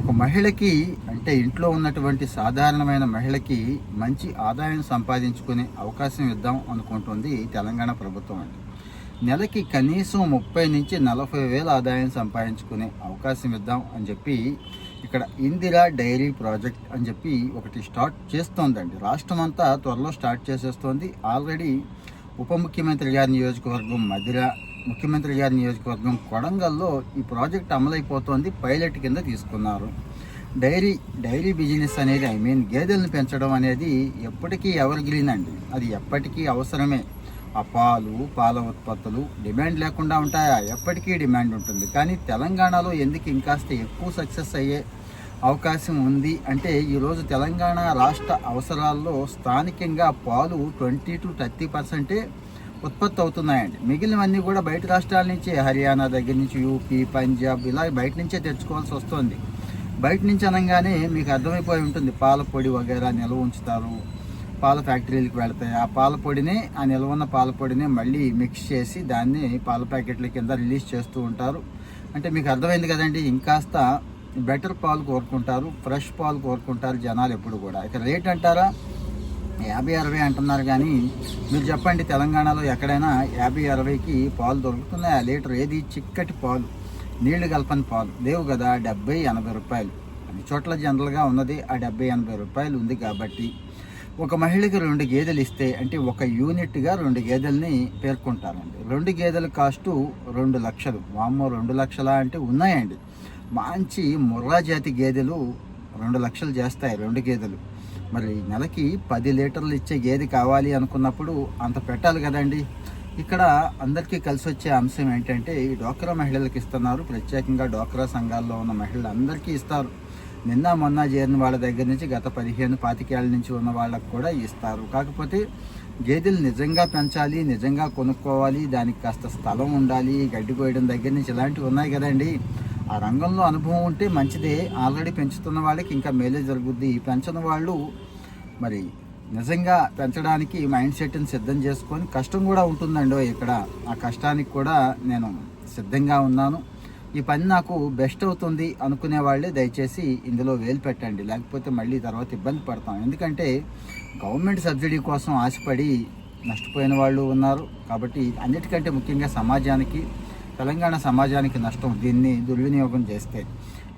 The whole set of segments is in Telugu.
ఒక మహిళకి అంటే ఇంట్లో ఉన్నటువంటి సాధారణమైన మహిళకి మంచి ఆదాయం సంపాదించుకునే అవకాశం ఇద్దాం అనుకుంటుంది తెలంగాణ ప్రభుత్వం అండి. నెలకి కనీసం 30 నుంచి 40 వేల ఆదాయం సంపాదించుకునే అవకాశం ఇద్దాం అని చెప్పి ఇక్కడ ఇందిరా డైరీ ప్రాజెక్ట్ అని చెప్పి ఒకటి స్టార్ట్ చేస్తోందండి. రాష్ట్రం అంతా త్వరలో స్టార్ట్ చేసేస్తోంది. ఆల్రెడీ ఉప ముఖ్యమంత్రి గారి నియోజకవర్గం మధిర, ముఖ్యమంత్రి గారి నియోజకవర్గం కొడంగల్లో ఈ ప్రాజెక్ట్ అమలైపోతోంది. పైలట్ కింద తీసుకున్నారు. డైరీ బిజినెస్ అనేది గేదెలను పెంచడం అనేది ఎప్పటికీ ఎవర్ గ్రీన్ అండి. అది ఎప్పటికీ అవసరమే. ఆ పాల ఉత్పత్తులు డిమాండ్ లేకుండా ఉంటాయా? ఎప్పటికీ డిమాండ్ ఉంటుంది. కానీ తెలంగాణలో ఎందుకు ఇంకాస్త ఎక్కువ సక్సెస్ అయ్యే అవకాశం ఉంది అంటే ఈరోజు తెలంగాణ రాష్ట్ర అవసరాల్లో స్థానికంగా పాలు 20 to 30% ఉత్పత్తి అవుతున్నాయండి. మిగిలినవన్నీ కూడా బయట రాష్ట్రాల నుంచి, హర్యానా దగ్గర నుంచి, యూపీ, పంజాబ్ ఇలా బయట నుంచే తెచ్చుకోవాల్సి వస్తుంది. బయట నుంచి అనగానే మీకు అర్థమైపోయి ఉంటుంది. పాల పొడి వగైరా నిల్వ ఉంచుతారు, పాల ఫ్యాక్టరీలకు వెళ్తాయి. ఆ పాల పొడిని, ఆ నిల్వ ఉన్న పాల పొడిని మళ్ళీ మిక్స్ చేసి దాన్ని పాల ప్యాకెట్ల కింద రిలీజ్ చేస్తూ ఉంటారు. అంటే మీకు అర్థమైంది కదండి. ఇంకాస్త బెటర్ పాలు కోరుకుంటారు, ఫ్రెష్ పాలు కోరుకుంటారు జనాలు ఎప్పుడు కూడా. ఇక రేట్ అంటారా 50-60 అంటున్నారు. కానీ మీరు చెప్పండి, తెలంగాణలో ఎక్కడైనా 50-60కి పాలు దొరుకుతున్నాయి. ఆ లీటర్ ఏది? చిక్కటి పాలు, నీళ్లు కలపని పాలు లేవు కదా. 70-80 రూపాయలు అన్ని చోట్ల జనరల్గా ఉన్నది. ఆ 70-80 రూపాయలు ఉంది కాబట్టి ఒక మహిళకి 2 గేదెలు ఇస్తే అంటే ఒక యూనిట్గా 2 గేదెల్ని పేర్కొంటారండి. 2 గేదెల కాస్టు 2 లక్షలు. వామ్మో, 2 లక్షలా అంటే ఉన్నాయండి. మంచి ముర్రా జాతి గేదెలు 2 లక్షలు చేస్తాయి 2 గేదెలు. మరి నెలకి 10 లీటర్లు ఇచ్చే గేదె కావాలి అనుకున్నప్పుడు అంత పెట్టాలి కదండి. ఇక్కడ అందరికీ కలిసి వచ్చే అంశం ఏంటంటే ఈ డ్వాక్రా మహిళలకు ఇస్తున్నారు. ప్రత్యేకంగా డ్వాక్రా సంఘాల్లో ఉన్న మహిళలు అందరికీ ఇస్తారు. నిన్న మొన్న చేరిన వాళ్ళ దగ్గర నుంచి గత 15-25 ఏళ్ళ నుంచి ఉన్న వాళ్ళకు కూడా ఇస్తారు. కాకపోతే గేదెలు నిజంగా పెంచాలి, నిజంగా కొనుక్కోవాలి, దానికి కాస్త స్థలం ఉండాలి, గడ్డి కోయడం దగ్గర నుంచి ఇలాంటివి ఉన్నాయి కదండి. ఆ రంగంలో అనుభవం ఉంటే మంచిదే. ఆల్రెడీ పెంచుతున్న వాళ్ళకి ఇంకా మేలే జరుగుద్ది. పెంచని వాళ్ళు మరి నిజంగా పెంచడానికి మైండ్ సెట్ని సిద్ధం చేసుకొని, కష్టం కూడా ఉంటుందండి ఇక్కడ. ఆ కష్టానికి కూడా నేను సిద్ధంగా ఉన్నాను. ఈ పని నాకు బెస్ట్ అవుతుంది అనుకునే వాళ్ళే దయచేసి ఇందులో వేలు పెట్టండి. లేకపోతే మళ్ళీ తర్వాత ఇబ్బంది పడతాం. ఎందుకంటే గవర్నమెంట్ సబ్సిడీ కోసం ఆశపడి నష్టపోయిన వాళ్ళు ఉన్నారు. కాబట్టి అన్నిటికంటే ముఖ్యంగా సమాజానికి, తెలంగాణ సమాజానికి నష్టం దీన్ని దుర్వినియోగం చేస్తే.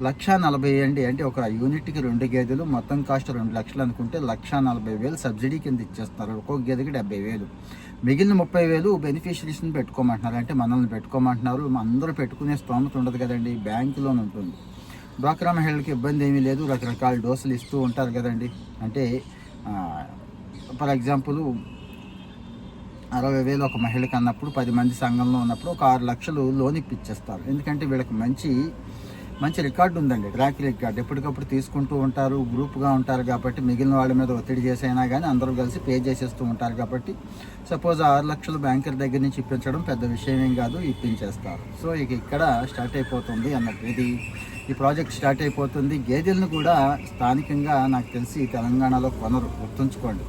1,40,000 అండి. అంటే ఒక యూనిట్కి 2 గేదెలు, మొత్తం కాస్ట్ 2 లక్షలు అనుకుంటే 1,40,000 సబ్సిడీ కింద ఇచ్చేస్తారు. ఒక్కొక్క గేదెకి 70,000. మిగిలిన 30,000 బెనిఫిషరీస్ని పెట్టుకోమంటున్నారు. అంటే మనల్ని పెట్టుకోమంటున్నారు. అందరూ పెట్టుకునే స్తోమత ఉండదు కదండి, బ్యాంకులోనే ఉంటుంది. డ్వాక్రా మహిళలకు ఇబ్బంది ఏమీ లేదు. రకరకాల డోసులు ఇస్తూ ఉంటారు కదండి. అంటే ఫర్ ఎగ్జాంపుల్ 60,000 ఒక మహిళకి అన్నప్పుడు 10 మంది సంఘంలో ఉన్నప్పుడు ఒక 6 లక్షలు లోన్ ఇప్పించేస్తారు. ఎందుకంటే వీళ్ళకి మంచి రికార్డు ఉందండి, ట్రాక్ రికార్డ్. ఎప్పటికప్పుడు తీసుకుంటూ ఉంటారు, గ్రూప్గా ఉంటారు కాబట్టి మిగిలిన వాళ్ళ మీద ఒత్తిడి చేసైనా కానీ అందరూ కలిసి పే చేసేస్తూ ఉంటారు కాబట్టి సపోజ్ 6 లక్షలు బ్యాంకర్ దగ్గర నుంచి ఇప్పించడం పెద్ద విషయం ఏం కాదు, ఇప్పించేస్తారు. సో ఇక్కడ స్టార్ట్ అయిపోతుంది అన్నట్టు. ఈ ప్రాజెక్ట్ స్టార్ట్ అయిపోతుంది. గేదెలను కూడా స్థానికంగా నాకు తెలిసి తెలంగాణలో కొనరు, గుర్తుంచుకోండి.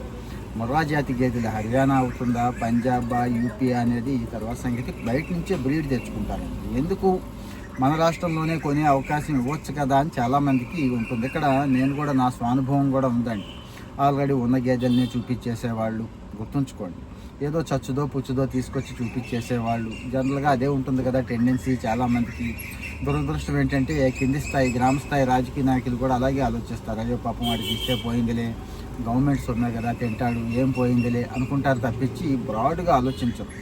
ముర్రా జాతి గేదెలు హర్యానా అవుతుందా, పంజాబ్, యూపీ అనేది తర్వాత సంగతి. బయట నుంచే బ్రీడ్ తెచ్చుకుంటారండి. ఎందుకు మన రాష్ట్రంలోనే కొనే అవకాశం ఇవ్వచ్చు కదా అని చాలామందికి ఉంటుంది. ఇక్కడ నేను కూడా నా స్వానుభవం కూడా ఉందండి. ఆల్రెడీ ఉన్న గేదెల్ని చూపించేసేవాళ్ళు, గుర్తుంచుకోండి. ఏదో చచ్చుదో పుచ్చుదో తీసుకొచ్చి చూపించేసేవాళ్ళు. జనరల్గా అదే ఉంటుంది కదా టెండెన్సీ చాలామందికి. దురదృష్టం ఏంటంటే కింది స్థాయి, గ్రామ స్థాయి రాజకీయ నాయకులు కూడా అలాగే ఆలోచిస్తారు. అయ్యో పాపం వాడికి ఇస్తే పోయిందిలే, గవర్నమెంట్స్ ఉన్నాయి కదా, తింటాడు, ఏం పోయిందిలే అనుకుంటారు తప్పించి బ్రాడ్గా ఆలోచించరు.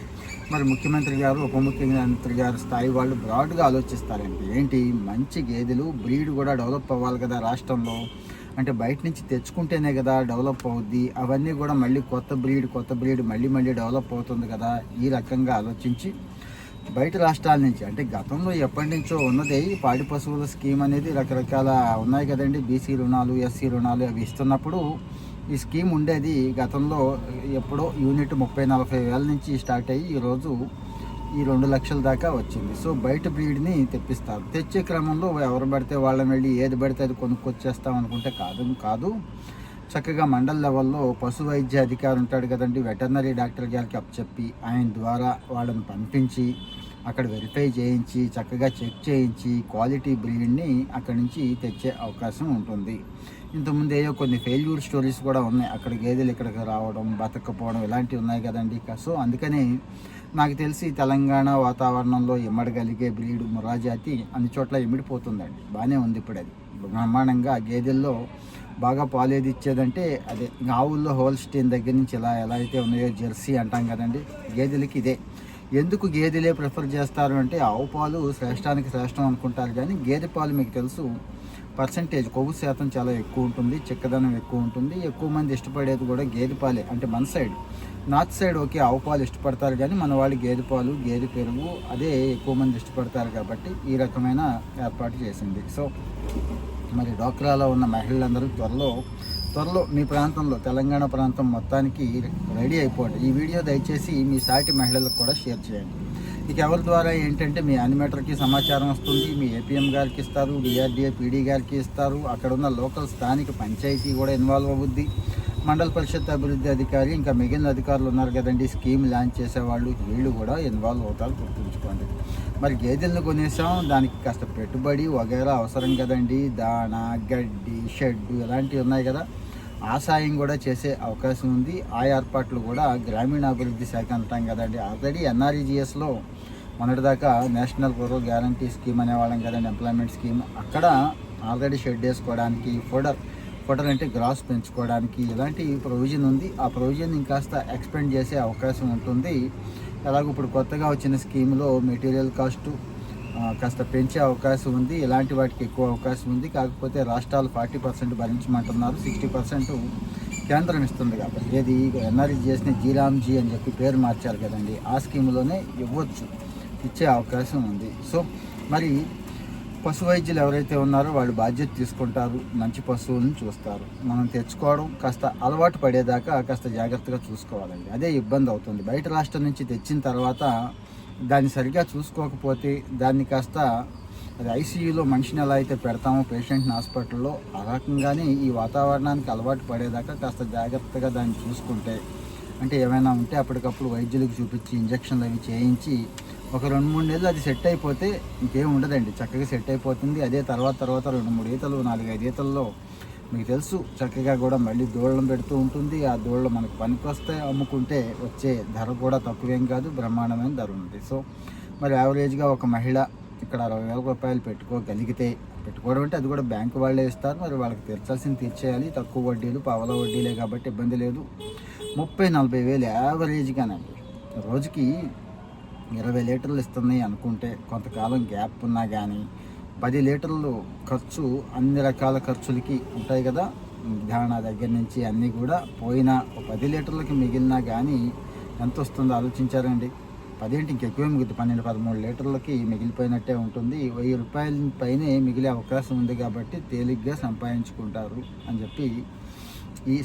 మరి ముఖ్యమంత్రి గారు, ఉప ముఖ్యమంత్రి గారు స్థాయి వాళ్ళు బ్రాడ్గా ఆలోచిస్తారండి. ఏంటి, మంచి గేదెలు బ్రీడ్ కూడా డెవలప్ అవ్వాలి కదా రాష్ట్రంలో. అంటే బయట నుంచి తెచ్చుకుంటేనే కదా డెవలప్ అవుద్ది. అవన్నీ కూడా మళ్ళీ కొత్త బ్రీడ్ మళ్ళీ డెవలప్ అవుతుంది కదా. ఈ రకంగా ఆలోచించి బయట రాష్ట్రాల నుంచి, అంటే గతంలో ఎప్పటి నుంచో ఉన్నదే ఈ పాడి పశువుల స్కీమ్ అనేది రకరకాల ఉన్నాయి కదండి. బీసీ రుణాలు, ఎస్సీ రుణాలు అవి ఇస్తున్నప్పుడు ఈ స్కీమ్ ఉండేది. గతంలో ఎప్పుడో యూనిట్ 30-40 వేల నుంచి స్టార్ట్ అయ్యి ఈరోజు ఈ 2 లక్షల దాకా వచ్చింది. సో బయట బ్రీడ్ని తెప్పిస్తారు. తెచ్చే క్రమంలో ఎవరు పడితే వాళ్ళని వెళ్ళి ఏది పడితే అది కొనుక్కొచ్చేస్తాం అనుకుంటే కాదు. చక్కగా మండల లెవెల్లో పశు వైద్య అధికారి ఉంటాడు కదండి, వెటర్నరీ డాక్టర్ గారికి అప్పచెప్పి ఆయన ద్వారా వాళ్ళని పంపించి అక్కడ వెరిఫై చేయించి చక్కగా చెక్ చేయించి క్వాలిటీ బ్రీడ్ని అక్కడి నుంచి తెచ్చే అవకాశం ఉంటుంది. ఇంతకుముందు ఏవో కొన్ని ఫెయిల్యూర్ స్టోరీస్ కూడా ఉన్నాయి, అక్కడ గేదెలు ఇక్కడికి రావడం బతకపోవడం ఇలాంటివి ఉన్నాయి కదండి. సో అందుకని నాకు తెలిసి తెలంగాణ వాతావరణంలో ఇమ్మడగలిగే బ్రీడ్ ముర్రా జాతి అన్ని చోట్ల ఇమిడిపోతుందండి. బాగానే ఉంది ఇప్పుడు, అది బ్రహ్మాండంగా. గేదెల్లో బాగా పాలేది ఇచ్చేదంటే అదే ఆవుల్లో హోల్స్టీన్ దగ్గర నుంచి ఎలా అయితే ఉన్నాయో జెర్సీ అంటాం కదండి, గేదెలకి ఇదే. ఎందుకు గేదెలే ప్రిఫర్ చేస్తారు అంటే ఆవు పాలు శ్రేష్టానికి శ్రేష్టం అనుకుంటారు, కానీ గేదె పాలు మీకు తెలుసు పర్సంటేజ్ కొవ్వు శాతం చాలా ఎక్కువ ఉంటుంది, చిక్కదనం ఎక్కువ ఉంటుంది. ఎక్కువ మంది ఇష్టపడేది కూడా గేదె పాలే. అంటే మన సైడ్ నార్త్ సైడ్ ఓకే ఆవు పాలు ఇష్టపడతారు, కానీ మన వాళ్ళు గేదె పాలు గేదె పెరుగు అదే ఎక్కువ మంది ఇష్టపడతారు కాబట్టి ఈ రకమైన ఏర్పాటు చేసింది. సో మరి డ్వాక్రాలో ఉన్న మహిళలందరూ త్వరలో మీ ప్రాంతంలో తెలంగాణ ప్రాంతం మొత్తానికి రెడీ అయిపోండి. ఈ వీడియో దయచేసి మీ సాటి మహిళలకు కూడా షేర్ చేయండి. ఇక ఎవరి ద్వారా ఏంటంటే మీ యానిమేటర్కి సమాచారం వస్తుంది, మీ ఏపీఎం గారికి ఇస్తారు, డిఆర్డిఏ పీడీ గారికి ఇస్తారు, అక్కడ ఉన్న లోకల్ స్థానిక పంచాయతీ కూడా ఇన్వాల్వ్ అవుద్ది, మండల పరిషత్ అభివృద్ధి అధికారి, ఇంకా మిగిలిన అధికారులు ఉన్నారు కదండి స్కీమ్ లాంచ్ చేసేవాళ్ళు, వీళ్ళు కూడా ఇన్వాల్వ్ అవుతారు, గుర్తుంచుకోండి. మరి గేదెలను కొనేసాం, దానికి కాస్త పెట్టుబడి వగైరా అవసరం కదండి, దానా గడ్డి షెడ్డు ఇలాంటివి ఉన్నాయి కదా, ఆ సాయం కూడా చేసే అవకాశం ఉంది. ఆ ఏర్పాట్లు కూడా గ్రామీణాభివృద్ధి శాఖ అంటాం కదండి. ఆల్రెడీ ఎన్ఆర్ఈజిఎస్లో మొన్నటిదాకా నేషనల్ రూరల్ గ్యారంటీ స్కీమ్ అనేవాళ్ళం కదండి, ఎంప్లాయ్మెంట్ స్కీమ్, అక్కడ ఆల్రెడీ షెడ్ వేసుకోవడానికి ఫోడర్ అంటే గ్రాస్ పెంచుకోవడానికి ఇలాంటి ప్రొవిజన్ ఉంది. ఆ ప్రొవిజన్ ఇంకాస్త ఎక్స్పెండ్ చేసే అవకాశం ఉంటుంది. అలాగే ఇప్పుడు కొత్తగా వచ్చిన స్కీమ్లో మెటీరియల్ కాస్టు కాస్త పెంచే అవకాశం ఉంది, ఇలాంటి వాటికి ఎక్కువ అవకాశం ఉంది. కాకపోతే రాష్ట్రాలు 40% భరించమంటున్నారు, 60% కేంద్రం ఇస్తుంది కాబట్టి. ఏది ఎన్ఆర్ఈజిఎస్ని జీరామ్జీ అని చెప్పి పేరు మార్చారు కదండి, ఆ స్కీమ్లోనే ఇచ్చే అవకాశం ఉంది. సో మరి పశు వైద్యులు ఎవరైతే ఉన్నారో వాళ్ళు బాధ్యత తీసుకుంటారు, మంచి పశువులను చూస్తారు. మనం తెచ్చుకోవడం కాస్త అలవాటు పడేదాకా కాస్త జాగ్రత్తగా చూసుకోవాలండి. అదే ఇబ్బంది అవుతుంది. బయట రాష్ట్రం నుంచి తెచ్చిన తర్వాత దాన్ని సరిగ్గా చూసుకోకపోతే దాన్ని కాస్త అది ఐసీయూలో మనిషిని ఎలా అయితే పెడతామో పేషెంట్ని హాస్పిటల్లో, ఆ రకంగానే ఈ వాతావరణానికి అలవాటు పడేదాకా కాస్త జాగ్రత్తగా దాన్ని చూసుకుంటే, అంటే ఏమైనా ఉంటే అప్పటికప్పుడు వైద్యులకు చూపించి ఇంజక్షన్లు అవి చేయించి ఒక 2-3 నెలలు అది సెట్ అయిపోతే ఇంకేం ఉండదండి, చక్కగా సెట్ అయిపోతుంది. అదే తర్వాత 2-3 ఈతలు 4-5 ఈతల్లో మీకు తెలుసు చక్కగా కూడా మళ్ళీ దూడలను పెడుతూ ఉంటుంది. ఆ దూడలు మనకు పనికొస్తే అమ్ముకుంటే వచ్చే ధర కూడా తక్కువేం కాదు, బ్రహ్మాండమైన ధర ఉంది. సో మరి యావరేజ్గా ఒక మహిళ ఇక్కడ 60,000 రూపాయలు పెట్టుకోవడం అంటే అది కూడా బ్యాంకు వాళ్ళే ఇస్తారు, మరి వాళ్ళకి తీర్చాల్సింది తీర్చేయాలి. తక్కువ వడ్డీలు పావలా వడ్డీలే కాబట్టి ఇబ్బంది లేదు. 30-40 వేలు యావరేజ్గానండి. రోజుకి 20 లీటర్లు ఇస్తున్నాయి అనుకుంటే కొంతకాలం గ్యాప్ ఉన్నా కానీ 10 లీటర్లు ఖర్చు అన్ని రకాల ఖర్చులకి ఉంటాయి కదా, దాణా దగ్గర నుంచి అన్నీ కూడా పోయినా 10 లీటర్లకి మిగిలినా కానీ ఎంత వస్తుందో ఆలోచించారండి. 10 ఏంటి ఇంకెక్కువే మిగులుతుంది, 12-13 లీటర్లకి మిగిలిపోయినట్టే ఉంటుంది. 1000 రూపాయల పైనే మిగిలే అవకాశం ఉంది కాబట్టి తేలిగ్గా సంపాదించుకుంటారు అని చెప్పి ఈ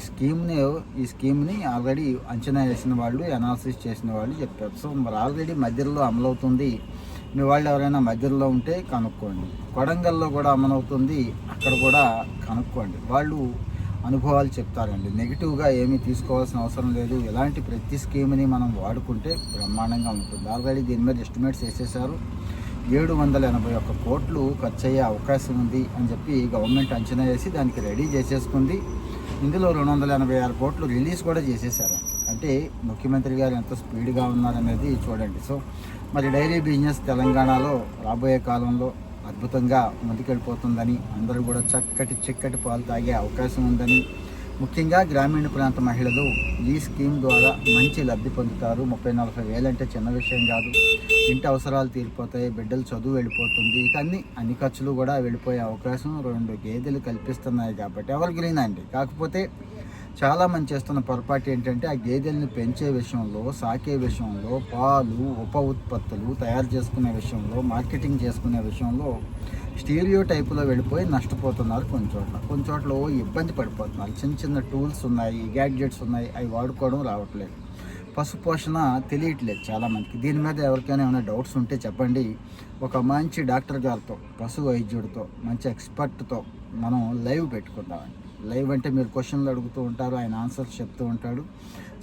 స్కీమ్ని ఆల్రెడీ అంచనా వేసిన వాళ్ళు, అనాలిసిస్ చేసిన వాళ్ళు చెప్పారు. సో మరి ఆల్రెడీ మధ్యలో అమలవుతుంది. మీ వాళ్ళు ఎవరైనా మధ్యలో ఉంటే కనుక్కోండి. కొడంగల్లో కూడా అమలవుతుంది, అక్కడ కూడా కనుక్కోండి. వాళ్ళు అనుభవాలు చెప్తారండి. నెగిటివ్గా ఏమీ తీసుకోవాల్సిన అవసరం లేదు. ఇలాంటి ప్రతి స్కీమ్ని మనం వాడుకుంటే బ్రహ్మాండంగా ఉంటుంది. ఆల్రెడీ దీని మీద ఎస్టిమేట్స్ వేసేసారు. 781 కోట్లు ఖర్చు అయ్యే అవకాశం ఉంది అని చెప్పి గవర్నమెంట్ అంచనా వేసి దానికి రెడీ చేసేసుకుంది. ఇందులో 286 కోట్లు రిలీజ్ కూడా చేసేసారు. అంటే ముఖ్యమంత్రి గారు ఎంత స్పీడ్గా ఉన్నారనేది చూడండి. సో మరి డైరీ బిజినెస్ తెలంగాణలో రాబోయే కాలంలో అద్భుతంగా ముందుకెళ్ళిపోతుందని, అందరూ కూడా చిక్కటి పాలు తాగే అవకాశం ఉందని, ముఖ్యంగా గ్రామీణ ప్రాంత మహిళలు ఈ స్కీమ్ ద్వారా మంచి లబ్ధి పొందుతారు. 30-40 వేలు అంటే చిన్న విషయం కాదు. ఇంటి అవసరాలు తీరిపోతాయి, బిడ్డల చదువు వెళ్ళిపోతుంది, ఇక అన్ని ఖర్చులు కూడా వెళ్ళిపోయే అవకాశం 2 గేదెలు కల్పిస్తున్నాయి కాబట్టి ఎవర్ గ్రీన్ అండి. కాకపోతే చాలామంది చేస్తున్న పొరపాటు ఏంటంటే ఆ గేదెలను పెంచే విషయంలో, సాకే విషయంలో, పాలు ఉప ఉత్పత్తులు తయారు చేసుకునే విషయంలో, మార్కెటింగ్ చేసుకునే విషయంలో స్టీరియో టైపులో వెళ్ళిపోయి నష్టపోతున్నారు. కొన్ని చోట్ల ఇబ్బంది పడిపోతున్నారు. చిన్న టూల్స్ ఉన్నాయి, గ్యాడ్జెట్స్ ఉన్నాయి, అవి వాడుకోవడం రావట్లేదు. పశు పోషణ తెలియట్లేదు చాలామందికి. దీని మీద ఎవరికైనా ఏమైనా డౌట్స్ ఉంటే చెప్పండి. ఒక మంచి డాక్టర్ గారితో, పశు వైద్యుడితో, మంచి ఎక్స్పర్ట్తో మనం లైవ్ పెట్టుకుందామండి. లైవ్ అంటే మీరు క్వశ్చన్లు అడుగుతూ ఉంటారు, ఆయన ఆన్సర్స్ చెప్తూ ఉంటాడు.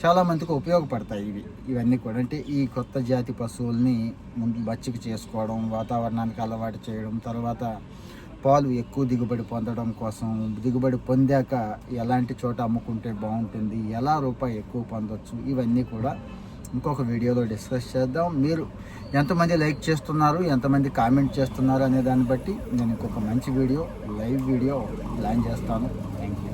చాలామందికి ఉపయోగపడతాయి ఇవన్నీ కూడా. అంటే ఈ కొత్త జాతి పశువుల్ని ముందు బచ్చిక చేసుకోవడం, వాతావరణానికి అలవాటు చేయడం, తర్వాత పాలు ఎక్కువ దిగుబడి పొందడం కోసం, దిగుబడి పొందాక ఎలాంటి చోట అమ్ముకుంటే బాగుంటుంది, ఎలా రూపాయి ఎక్కువ పొందొచ్చు, ఇవన్నీ కూడా ఇంకొక వీడియోలో డిస్కస్ చేద్దాం. మీరు ఎంతమంది లైక్ చేస్తున్నారు, ఎంతమంది కామెంట్ చేస్తున్నారు అనే దాన్ని బట్టి నేను ఇంకొక మంచి వీడియో, లైవ్ వీడియో ప్లాన్ చేస్తాను. Thank you.